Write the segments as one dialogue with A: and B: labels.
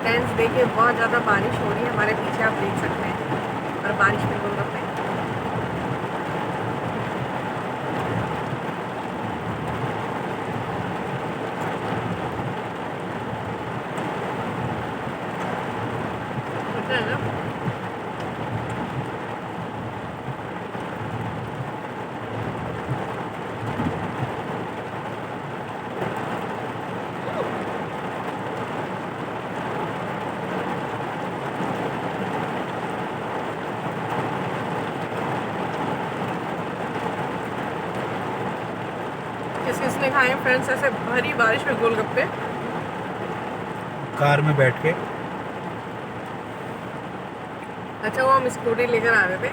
A: Friends देखिए बहुत ज़्यादा बारिश हो रही है हमारे पीछे, आप देख सकते हैं। और बारिश में गोलगप्पे। होता है ना। किस किसने खाए हैं फ्रेंड्स ऐसे भरी बारिश में गोलगप्पे?
B: कार में बैठ के।
A: अच्छा, वो हम स्कूटी लेकर आ रहे थे।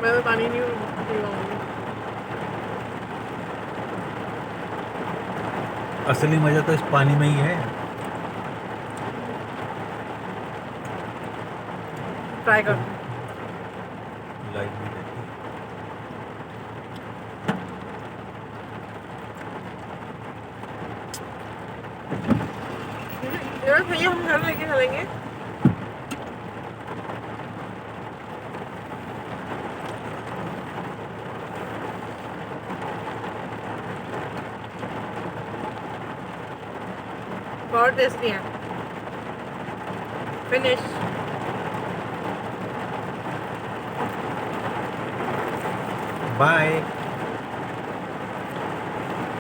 A: मैं तो पानी नहीं पी पाऊंगी।
B: असली मजा तो इस पानी में ही है।
A: ट्राई
B: तो
A: कर दूँ।
B: लाइट भी रहती है।
A: भैया हम घर लेके चलेंगे। बहुत टेस्टी है। फिनिश।
B: बाय।